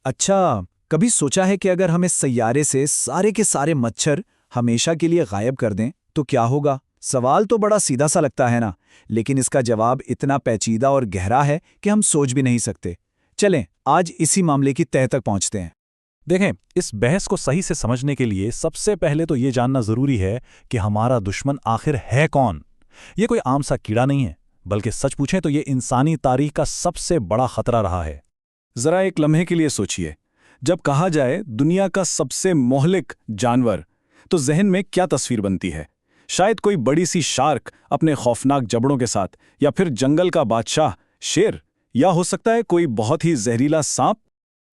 अच्छा, कभी सोचा है कि अगर हम इस सैयारे से सारे के सारे मच्छर हमेशा के लिए गायब कर दें तो क्या होगा? सवाल तो बड़ा सीधा सा लगता है ना, लेकिन इसका जवाब इतना पेचीदा और गहरा है कि हम सोच भी नहीं सकते। चलें, आज इसी मामले की तह तक पहुंचते हैं। देखें, इस बहस को सही से समझने के लिए सबसे पहले तो ये जानना जरूरी है कि हमारा दुश्मन आखिर है कौन। ये कोई आम सा कीड़ा नहीं है, बल्कि सच पूछें तो ये इंसानी तारीख का सबसे बड़ा खतरा रहा है। जरा एक लम्हे के लिए सोचिए, जब कहा जाए दुनिया का सबसे मोहलिक जानवर, तो जहन में क्या तस्वीर बनती है? शायद कोई बड़ी सी शार्क अपने खौफनाक जबड़ों के साथ, या फिर जंगल का बादशाह शेर, या हो सकता है कोई बहुत ही जहरीला सांप।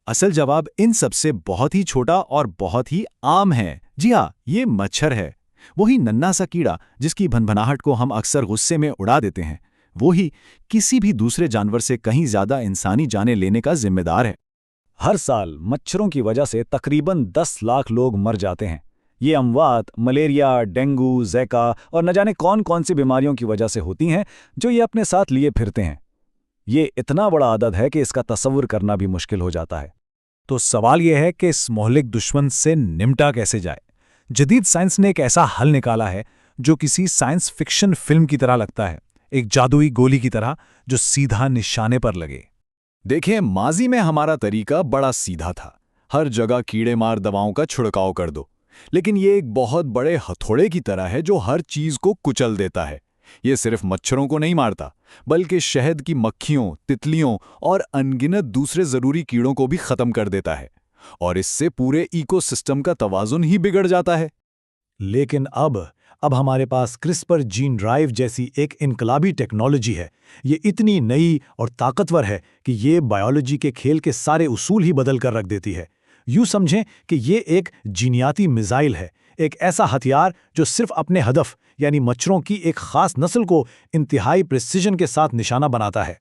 असल जवाब इन सबसे बहुत ही छोटा और बहुत ही आम है। जी हाँ, ये मच्छर है। वही नन्हा सा कीड़ा जिसकी भनभनाहट को हम अक्सर गुस्से में उड़ा देते हैं, वही किसी भी दूसरे जानवर से कहीं ज्यादा इंसानी जानें लेने का जिम्मेदार है। हर साल मच्छरों की वजह से तकरीबन 10 लाख लोग मर जाते हैं। ये अमवात मलेरिया, डेंगू, ज़ैका और न जाने कौन कौन सी बीमारियों की वजह से होती हैं जो ये अपने साथ लिए फिरते हैं। ये इतना बड़ा आदत है कि इसका तसव्वुर करना भी मुश्किल हो जाता है। तो सवाल यह है कि इस मोहलिक दुश्मन से निमटा कैसे जाए। जदीद साइंस ने एक ऐसा हल निकाला है जो किसी साइंस फिक्शन फिल्म की तरह लगता है, एक जादुई गोली की तरह जो सीधा निशाने पर लगे। देखिए, माजी में हमारा तरीका बड़ा सीधा था। हर जगह कीड़े मार दवाओं का छिड़काव कर दो। लेकिन ये एक बहुत बड़े हथौड़े की तरह है जो हर चीज को कुचल देता है। ये सिर्फ मच्छरों को नहीं मारता, बल्कि शहद की मक्खियों, तितलियों और अनगिनत दूसरे जरूरी कीड़ों को भी खत्म कर देता है। और इससे पूरे इकोसिस्टम का तवाजुन ही बिगड़ जाता है। लेकिन अब हमारे पास क्रिस्पर जीन ड्राइव जैसी एक इनकलाबी टेक्नोलॉजी है। ये इतनी नई और ताकतवर है कि ये बायोलॉजी के खेल के सारे उसूल ही बदल कर रख देती है। यूं समझें कि ये एक जीनियाती मिसाइल है, एक ऐसा हथियार जो सिर्फ अपने हदफ यानी मच्छरों की एक खास नस्ल को इंतहाई प्रिसिजन के साथ निशाना बनाता है।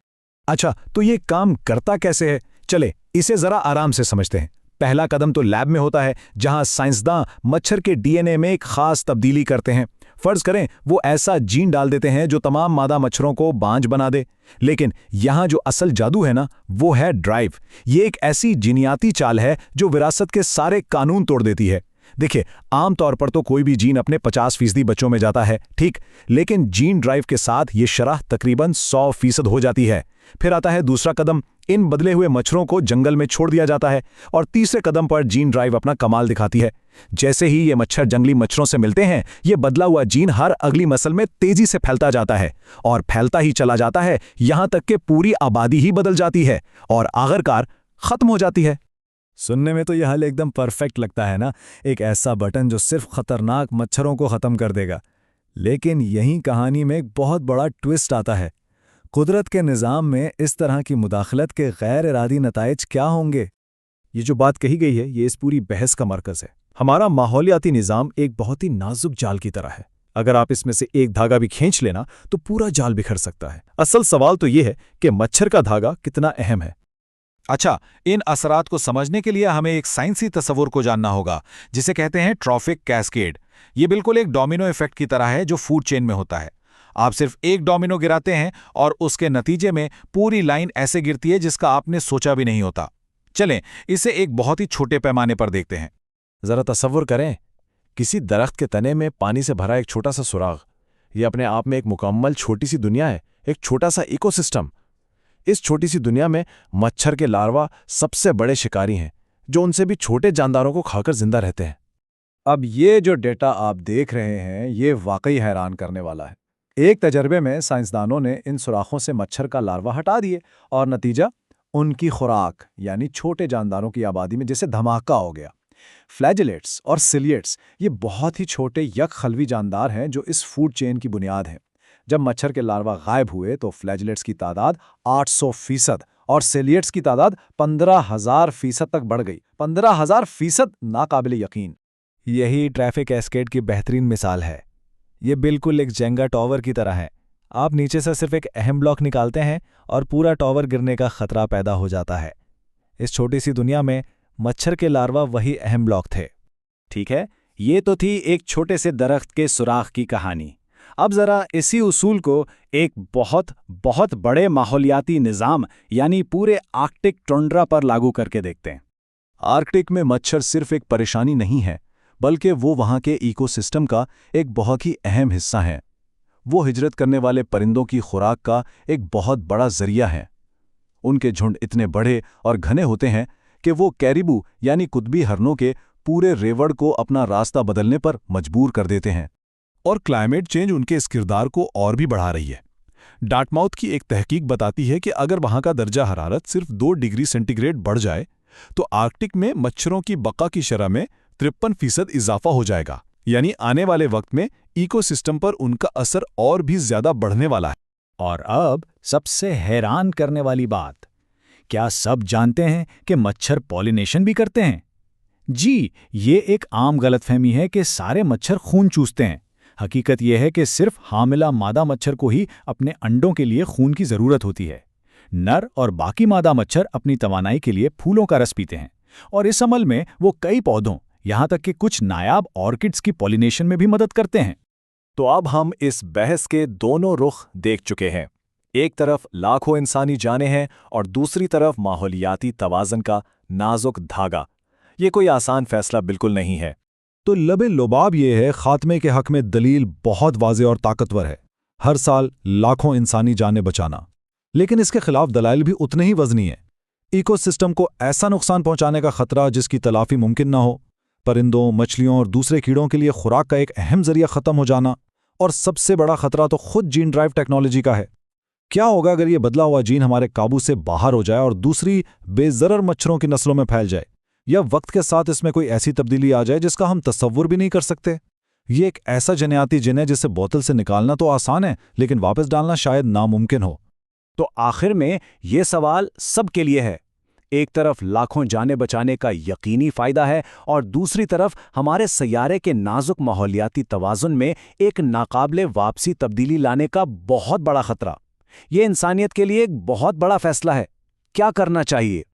अच्छा, तो ये काम करता कैसे है? चले इसे जरा आराम से समझते हैं। पहला कदम तो लैब में होता है, जहां साइंसदान मच्छर के डीएनए में एक खास तब्दीली करते हैं। फर्ज करें वो ऐसा जीन डाल देते हैं जो तमाम मादा मच्छरों को बांझ बना दे। लेकिन यहां जो असल जादू है ना, वो है ड्राइव। ये एक ऐसी जीनियाती चाल है जो विरासत के सारे कानून तोड़ देती है। देखिए, आमतौर पर तो कोई भी जीन अपने 50% बच्चों में जाता है, ठीक, लेकिन जीन ड्राइव के साथ ये शरह तकरीबन 100% हो जाती है। फिर आता है दूसरा कदम, इन बदले हुए मच्छरों को जंगल में छोड़ दिया जाता है। और तीसरे कदम पर जीन ड्राइव अपना कमाल दिखाती है। जैसे ही ये मच्छर जंगली मच्छरों से मिलते हैं, ये बदला हुआ जीन हर अगली नस्ल में तेजी से फैलता जाता है और फैलता ही चला जाता है, यहां तक कि पूरी आबादी ही बदल जाती है और आखिरकार खत्म हो जाती है। सुनने में तो यह हल एकदम परफेक्ट लगता है ना, एक ऐसा बटन जो सिर्फ खतरनाक मच्छरों को खत्म कर देगा। लेकिन यही कहानी में एक बहुत बड़ा ट्विस्ट आता है। कुदरत के निज़ाम में इस तरह की मुदाखलत के गैर इरादी नताइज क्या होंगे? ये जो बात कही गई है, ये इस पूरी बहस का मरकज़ है। हमारा माहौलियाती निज़ाम एक बहुत ही नाजुक जाल की तरह है। अगर आप इसमें से एक धागा भी खींच लेना तो पूरा जाल बिखर सकता है। असल सवाल तो ये है कि मच्छर का धागा कितना अहम है। अच्छा, इन असरात को समझने के लिए हमें एक साइंसी तस्वुर को जानना होगा, जिसे कहते हैं ट्रॉफिक कैस्केड। ये बिल्कुल एक डोमिनो इफेक्ट की तरह है जो फूड चेन में होता है। आप सिर्फ एक डोमिनो गिराते हैं और उसके नतीजे में पूरी लाइन ऐसे गिरती है जिसका आपने सोचा भी नहीं होता। चलें, इसे एक बहुत ही छोटे पैमाने पर देखते हैं। जरा तसव्वुर करें, किसी दरख्त के तने में पानी से भरा एक छोटा सा सुराग। ये अपने आप में एक मुकम्मल छोटी सी दुनिया है, एक छोटा सा इकोसिस्टम। इस छोटी सी दुनिया में मच्छर के लार्वा सबसे बड़े शिकारी हैं, जो उनसे भी छोटे जानदारों को खाकर जिंदा रहते हैं। अब ये जो डेटा आप देख रहे हैं, ये वाकई हैरान करने वाला है। एक तजर्बे में साइंसदानों ने इन सुराखों से मच्छर का लार्वा हटा दिए और नतीजा, उनकी खुराक यानी छोटे जानदारों की आबादी में जैसे धमाका हो गया। फ्लैजिलेट्स और सिलिएट्स ये बहुत ही छोटे यकखलवी जानदार हैं जो इस फूड चेन की बुनियाद हैं। जब मच्छर के लार्वा गायब हुए तो फ्लैजिलेट्स की तादाद 800% और सिलिएट्स की तादाद 15,000% तक बढ़ गई। 15,000%, नाकाबिले यकीन। यही ट्रैफिक कैस्केड की बेहतरीन मिसाल है। ये बिल्कुल एक जेंगा टॉवर की तरह है। आप नीचे से सिर्फ एक अहम ब्लॉक निकालते हैं और पूरा टॉवर गिरने का खतरा पैदा हो जाता है। इस छोटी सी दुनिया में मच्छर के लार्वा वही अहम ब्लॉक थे। ठीक है, ये तो थी एक छोटे से दरख्त के सुराख की कहानी। अब जरा इसी उसूल को एक बहुत बहुत बड़े माहौलियाती निज़ाम यानी पूरे आर्कटिक टुंड्रा पर लागू करके देखते हैं। आर्कटिक में मच्छर सिर्फ एक परेशानी नहीं है, बल्कि वो वहाँ के इकोसिस्टम का एक बहुत ही अहम हिस्सा हैं। वो हिजरत करने वाले परिंदों की खुराक का एक बहुत बड़ा जरिया है। उनके झुंड इतने बड़े और घने होते हैं कि वो कैरिबू यानी कुतबी हरणों के पूरे रेवड़ को अपना रास्ता बदलने पर मजबूर कर देते हैं। और क्लाइमेट चेंज उनके इस किरदार को और भी बढ़ा रही है। डार्टमाउथ की एक तहकीक बताती है कि अगर वहां का दर्जा हरारत सिर्फ 2 डिग्री सेंटीग्रेड बढ़ जाए तो आर्कटिक में मच्छरों की बका की शरह में 53% इजाफा हो जाएगा। यानी आने वाले वक्त में इकोसिस्टम पर उनका असर और भी ज्यादा बढ़ने वाला है। और अब सबसे हैरान करने वाली बात, क्या सब जानते हैं कि मच्छर पॉलिनेशन भी करते हैं? जी, ये एक आम गलतफहमी है कि सारे मच्छर खून चूसते हैं। हकीकत यह है कि सिर्फ हामिला मादा मच्छर को ही अपने अंडों के लिए खून की जरूरत होती है। नर और बाकी मादा मच्छर अपनी तवानाई के लिए फूलों का रस पीते हैं, और इस अमल में वो कई पौधों, यहाँ तक कि कुछ नायाब ऑर्किड्स की पॉलिनेशन में भी मदद करते हैं। तो अब हम इस बहस के दोनों रुख देख चुके हैं। एक तरफ लाखों इंसानी जानें हैं और दूसरी तरफ माहौलियाती तवाज़न का नाजुक धागा। ये कोई आसान फैसला बिल्कुल नहीं है। तो लबे लुबाब ये है, खात्मे के हक में दलील बहुत वाज़े और ताकतवर है। हर साल लाखों इंसानी जानें बचाना, लेकिन इसके खिलाफ दलाइल भी उतने ही वजनी हैं। इकोसिस्टम को ऐसा नुकसान पहुंचाने का खतरा जिसकी तलाफी मुमकिन ना हो, परिंदों, मछलियों और दूसरे कीड़ों के लिए खुराक का एक अहम जरिया खत्म हो जाना, और सबसे बड़ा खतरा तो खुद जीन ड्राइव टेक्नोलॉजी का है। क्या होगा अगर ये बदला हुआ जीन हमारे काबू से बाहर हो जाए और दूसरी बेजरर मच्छरों की नस्लों में फैल जाए, या वक्त के साथ इसमें कोई ऐसी तब्दीली आ जाए जिसका हम तसव्वुर भी नहीं कर सकते। ये एक ऐसा जनियाती जिन है जिसे बोतल से निकालना तो आसान है, लेकिन वापस डालना शायद नामुमकिन हो। तो आखिर में ये सवाल सबके लिए है। एक तरफ लाखों जानें बचाने का यकीनी फायदा है, और दूसरी तरफ हमारे सैयारे के नाजुक माहौलियाती तवाज़ुन में एक नाकाबिले वापसी तब्दीली लाने का बहुत बड़ा खतरा। ये इंसानियत के लिए एक बहुत बड़ा फैसला है। क्या करना चाहिए?